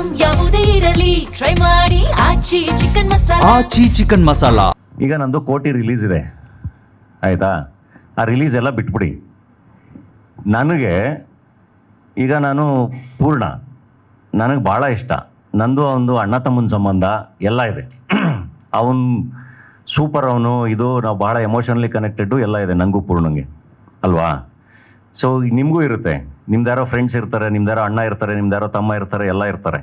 Item ಯಾವುದೇ ಇರಲಿ try ಮಾಡಿ ಆಚಿ ಚಿಕನ್ ಮಸಾಲಾ. ಆಚಿ ಚಿಕನ್ ಮಸಾಲಾ. ಈಗ ನಂದು ಕೋಟಿ ರಿಲೀಸ್ ಇದೆ ಆಯಿತಾ. ಆ ರಿಲೀಸ್ ಎಲ್ಲ ಬಿಟ್ಬಿಡಿ. ನನಗೆ ಈಗ ನಾನು ಪೂರ್ಣ ನನಗೆ ಭಾಳ ಇಷ್ಟ. ನಂದು ಒಂದು ಅಣ್ಣ ತಮ್ಮನ ಸಂಬಂಧ ಎಲ್ಲ ಇದೆ. ಅವನು ಸೂಪರ್, ಅವನು ಇದು ನಾವು ಭಾಳ ಎಮೋಷನಲಿ ಕನೆಕ್ಟೆಡ್ಡು ಎಲ್ಲ ಇದೆ ನನಗೂ ಪೂರ್ಣಂಗೆ ಅಲ್ವಾ. ಸೊ ನಿಮಗೂ ಇರುತ್ತೆ, ನಿಮ್ದಾರೋ ಫ್ರೆಂಡ್ಸ್ ಇರ್ತಾರೆ, ನಿಮ್ದಾರೋ ಅಣ್ಣ ಇರ್ತಾರೆ, ನಿಮ್ದಾರೋ ತಮ್ಮ ಇರ್ತಾರೆ, ಎಲ್ಲ ಇರ್ತಾರೆ.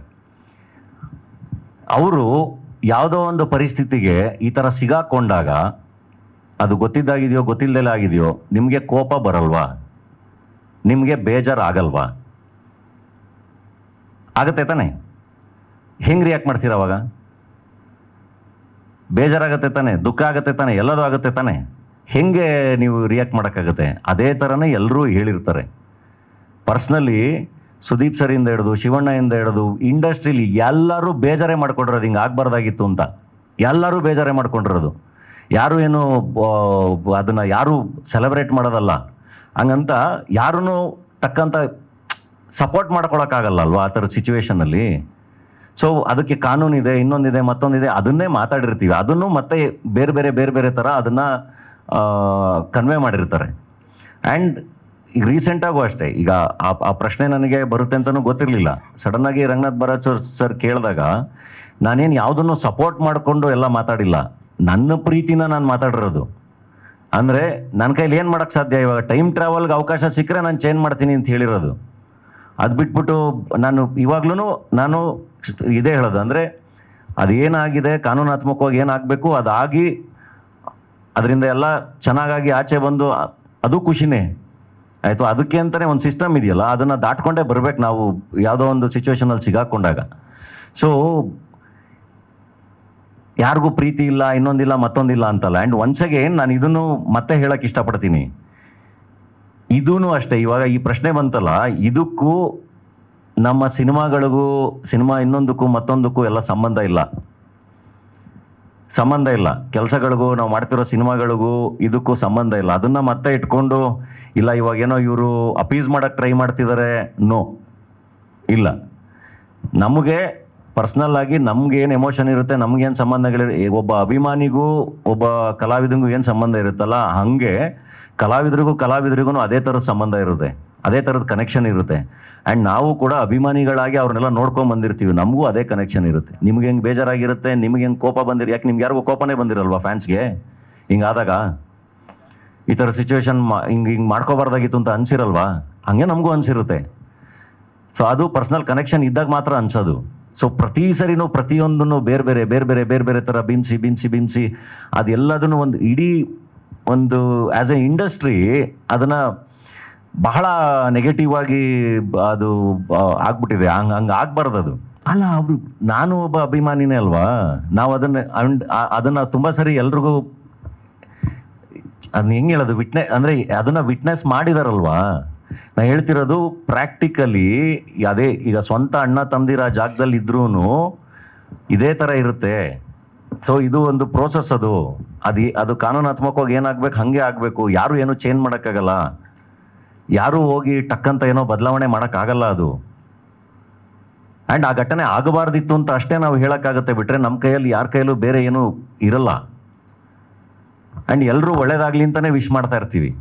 ಅವರು ಯಾವುದೋ ಒಂದು ಪರಿಸ್ಥಿತಿಗೆ ಈ ಥರ ಸಿಗಾಕೊಂಡಾಗ ಅದು ಗೊತ್ತಿದ್ದಾಗಿದೆಯೋ ಗೊತ್ತಿಲ್ಲದೆಲ್ಲ ಆಗಿದೆಯೋ ನಿಮಗೆ ಕೋಪ ಬರಲ್ವಾ? ನಿಮಗೆ ಬೇಜಾರು ಆಗಲ್ವಾ? ಆಗತ್ತೆ ತಾನೆ? ಹೆಂಗೆ ರಿಯಾಕ್ಟ್ ಮಾಡ್ತೀರ ಅವಾಗ? ಬೇಜಾರಾಗತ್ತೆ ತಾನೆ, ದುಃಖ ಆಗತ್ತೆ ತಾನೆ, ಎಲ್ಲದೂ ಆಗುತ್ತೆ ತಾನೆ. ಹೆಂಗೆ ನೀವು ರಿಯಾಕ್ಟ್ ಮಾಡೋಕ್ಕಾಗತ್ತೆ? ಅದೇ ಥರನೇ ಎಲ್ಲರೂ ಹೇಳಿರ್ತಾರೆ. ಪರ್ಸ್ನಲಿ ಸುದೀಪ್ ಸರಿಂದ ಹಿಡಿದು ಶಿವಣ್ಣಯಿಂದ ಹಿಡಿದು ಇಂಡಸ್ಟ್ರೀಲಿ ಎಲ್ಲರೂ ಬೇಜಾರೇ ಮಾಡ್ಕೊಂಡಿರೋದು ಹಿಂಗೆ ಆಗಬಾರ್ದಾಗಿತ್ತು ಅಂತ. ಎಲ್ಲರೂ ಬೇಜಾರೇ ಮಾಡ್ಕೊಂಡಿರೋದು. ಯಾರು ಏನು ಅದನ್ನು ಯಾರೂ ಸೆಲೆಬ್ರೇಟ್ ಮಾಡೋದಲ್ಲ. ಹಂಗಂತ ಯಾರೂ ತಕ್ಕಂಥ ಸಪೋರ್ಟ್ ಮಾಡ್ಕೊಳಕ್ಕಾಗಲ್ಲ ಅಲ್ವಾ ಆ ಥರದ ಸಿಚುವೇಷನಲ್ಲಿ. ಸೊ ಅದಕ್ಕೆ ಕಾನೂನಿದೆ, ಇನ್ನೊಂದಿದೆ, ಮತ್ತೊಂದಿದೆ, ಅದನ್ನೇ ಮಾತಾಡಿರ್ತೀವಿ. ಅದನ್ನು ಮತ್ತೆ ಬೇರೆ ಬೇರೆ ಬೇರೆ ಬೇರೆ ಥರ ಅದನ್ನು ಕನ್ವೆ ಮಾಡಿರ್ತಾರೆ. ಆ್ಯಂಡ್ ಈಗ ರೀಸೆಂಟಾಗೂ ಅಷ್ಟೇ, ಈಗ ಆ ಪ್ರಶ್ನೆ ನನಗೆ ಬರುತ್ತೆ ಅಂತಲೂ ಗೊತ್ತಿರಲಿಲ್ಲ. ಸಡನ್ನಾಗಿ ರಂಗನಾಥ್ ಭರತ್ ಸರ್ ಕೇಳಿದಾಗ ನಾನೇನು ಯಾವುದನ್ನು ಸಪೋರ್ಟ್ ಮಾಡಿಕೊಂಡು ಎಲ್ಲ ಮಾತಾಡಿಲ್ಲ. ನನ್ನ ಪ್ರೀತಿನ ನಾನು ಮಾತಾಡಿರೋದು. ಅಂದರೆ ನನ್ನ ಕೈಲಿ ಏನು ಮಾಡೋಕ್ಕೆ ಸಾಧ್ಯ? ಇವಾಗ ಟೈಮ್ ಟ್ರಾವೆಲ್ಗೆ ಅವಕಾಶ ಸಿಕ್ಕರೆ ನಾನು ಚೇಂಜ್ ಮಾಡ್ತೀನಿ ಅಂತ ಹೇಳಿರೋದು. ಅದು ಬಿಟ್ಬಿಟ್ಟು ನಾನು ಇವಾಗ್ಲೂ ನಾನು ಇದೇ ಹೇಳೋದು, ಅಂದರೆ ಅದೇನಾಗಿದೆ ಕಾನೂನಾತ್ಮಕವಾಗಿ ಏನಾಗಬೇಕು ಅದಾಗಿ ಅದರಿಂದ ಎಲ್ಲ ಚೆನ್ನಾಗಾಗಿ ಆಚೆ ಬಂದು ಅದು ಖುಷಿನೇ ಆಯಿತು. ಅದಕ್ಕೆ ಅಂತಲೇ ಒಂದು ಸಿಸ್ಟಮ್ ಇದೆಯಲ್ಲ, ಅದನ್ನು ದಾಟ್ಕೊಂಡೇ ಬರಬೇಕು ನಾವು ಯಾವುದೋ ಒಂದು ಸಿಚುವೇಷನಲ್ಲಿ ಸಿಗಾಕೊಂಡಾಗ. ಸೊ ಯಾರಿಗೂ ಪ್ರೀತಿ ಇಲ್ಲ, ಇನ್ನೊಂದಿಲ್ಲ, ಮತ್ತೊಂದಿಲ್ಲ ಅಂತಲ್ಲ. ಆ್ಯಂಡ್ ಒನ್ಸ್ ಅಗೇನ್ ನಾನು ಇದನ್ನು ಮತ್ತೆ ಹೇಳೋಕ್ಕೆ ಇಷ್ಟಪಡ್ತೀನಿ. ಇದೂ ಅಷ್ಟೇ, ಇವಾಗ ಈ ಪ್ರಶ್ನೆ ಬಂತಲ್ಲ, ಇದಕ್ಕೂ ನಮ್ಮ ಸಿನಿಮಾಗಳಿಗೂ ಸಿನಿಮಾ ಇನ್ನೊಂದಕ್ಕೂ ಮತ್ತೊಂದಕ್ಕೂ ಎಲ್ಲ ಸಂಬಂಧ ಇಲ್ಲ. ಕೆಲಸಗಳಿಗೂ ನಾವು ಮಾಡ್ತಿರೋ ಸಿನಿಮಾಗಳಿಗೂ ಇದಕ್ಕೂ ಸಂಬಂಧ ಇಲ್ಲ. ಅದನ್ನು ಮತ್ತೆ ಇಟ್ಕೊಂಡು ಇಲ್ಲ ಇವಾಗೇನೋ ಇವರು ಅಪೀಸ್ ಮಾಡೋಕ್ಕೆ ಟ್ರೈ ಮಾಡ್ತಿದ್ದಾರೆ, ನೋ ಇಲ್ಲ. ನಮಗೆ ಪರ್ಸ್ನಲ್ ಆಗಿ ನಮ್ಗೇನು ಎಮೋಷನ್ ಇರುತ್ತೆ, ನಮಗೇನು ಸಂಬಂಧಗಳಿರುತ್ತೆ, ಒಬ್ಬ ಅಭಿಮಾನಿಗೂ ಒಬ್ಬ ಕಲಾವಿದನಿಗೂ ಏನು ಸಂಬಂಧ ಇರುತ್ತಲ್ಲ, ಹಾಗೆ ಕಲಾವಿದರಿಗೂ ಅದೇ ಥರದ ಸಂಬಂಧ ಇರುತ್ತೆ, ಅದೇ ಥರದ ಕನೆಕ್ಷನ್ ಇರುತ್ತೆ. ಆ್ಯಂಡ್ ನಾವು ಕೂಡ ಅಭಿಮಾನಿಗಳಾಗಿ ಅವ್ರನ್ನೆಲ್ಲ ನೋಡ್ಕೊಂಡು ಬಂದಿರ್ತೀವಿ, ನಮಗೂ ಅದೇ ಕನೆಕ್ಷನ್ ಇರುತ್ತೆ. ನಿಮ್ಗೆ ಹೆಂಗೆ ಬೇಜಾರಾಗಿರುತ್ತೆ, ನಿಮ್ಗೆ ಹೆಂಗೆ ಕೋಪ ಯಾಕೆ ನಿಮ್ಗೆ ಯಾರಿಗೂ ಕೋಪನೇ ಬಂದಿರಲ್ವಾ ಫ್ಯಾನ್ಸ್ಗೆ? ಹಿಂಗಾದಾಗ ಈ ಥರ ಸಿಚುವೇಶನ್ ಹಿಂಗೆ ಮಾಡ್ಕೋಬಾರ್ದಾಗಿತ್ತು ಅಂತ ಅನ್ಸಿರಲ್ವಾ? ಹಾಗೆ ನಮಗೂ ಅನಿಸಿರುತ್ತೆ. ಸೊ ಅದು ಪರ್ಸ್ನಲ್ ಕನೆಕ್ಷನ್ ಇದ್ದಾಗ ಮಾತ್ರ ಅನ್ಸೋದು. ಸೊ ಪ್ರತಿ ಸರಿನೂ ಪ್ರತಿಯೊಂದನ್ನು ಬೇರೆ ಬೇರೆ ಥರ ಬಿಂಬಿಸಿ ಅದೆಲ್ಲದನ್ನು ಒಂದು ಇಡೀ ಒಂದು ಆ್ಯಸ್ ಎ ಇಂಡಸ್ಟ್ರಿ ಅದನ್ನು ಬಹಳ ನೆಗೆಟಿವ್ ಆಗಿ ಅದು ಆಗ್ಬಿಟ್ಟಿದೆ. ಹಂಗೆ ಆಗ್ಬಾರ್ದು ಅದು. ಅಲ್ಲ, ನಾನು ಒಬ್ಬ ಅಭಿಮಾನಿನೇ ಅಲ್ವಾ. ನಾವು ಅದನ್ನು ತುಂಬ ಸರಿ ಎಲ್ರಿಗೂ ಅದನ್ನ ಹೆಂಗೆ ಹೇಳೋದು, ಅಂದರೆ ಅದನ್ನು ವಿಟ್ನೆಸ್ ಮಾಡಿದಾರಲ್ವಾ. ನಾ ಹೇಳ್ತಿರೋದು ಪ್ರಾಕ್ಟಿಕಲಿ ಅದೇ. ಈಗ ಸ್ವಂತ ಅಣ್ಣ ತಮ್ಮದಿರ ಜಾಗದಲ್ಲಿ ಇದ್ರೂ ಇದೇ ಥರ ಇರುತ್ತೆ. ಸೊ ಇದು ಒಂದು ಪ್ರೋಸೆಸ್. ಅದು ಕಾನೂನಾತ್ಮಕವಾಗಿ ಏನಾಗಬೇಕು ಹಾಗೆ ಆಗಬೇಕು. ಯಾರು ಏನು ಚೇಂಜ್ ಮಾಡೋಕ್ಕಾಗಲ್ಲ, ಯಾರೂ ಹೋಗಿ ಟಕ್ಕಂತ ಏನೋ ಬದಲಾವಣೆ ಮಾಡೋಕ್ಕಾಗಲ್ಲ ಅದು. ಆ್ಯಂಡ್ ಆ ಘಟನೆ ಆಗಬಾರ್ದಿತ್ತು ಅಂತ ಅಷ್ಟೇ ನಾವು ಹೇಳೋಕ್ಕಾಗತ್ತೆ, ಬಿಟ್ಟರೆ ನಮ್ಮ ಕೈಯಲ್ಲಿ ಯಾರ ಕೈಯಲ್ಲೂ ಬೇರೆ ಏನೂ ಇರಲ್ಲ. ಆ್ಯಂಡ್ ಎಲ್ಲರೂ ಒಳ್ಳೇದಾಗಲಿ ಅಂತಲೇ ವಿಶ್ ಮಾಡ್ತಾ ಇರ್ತೀವಿ.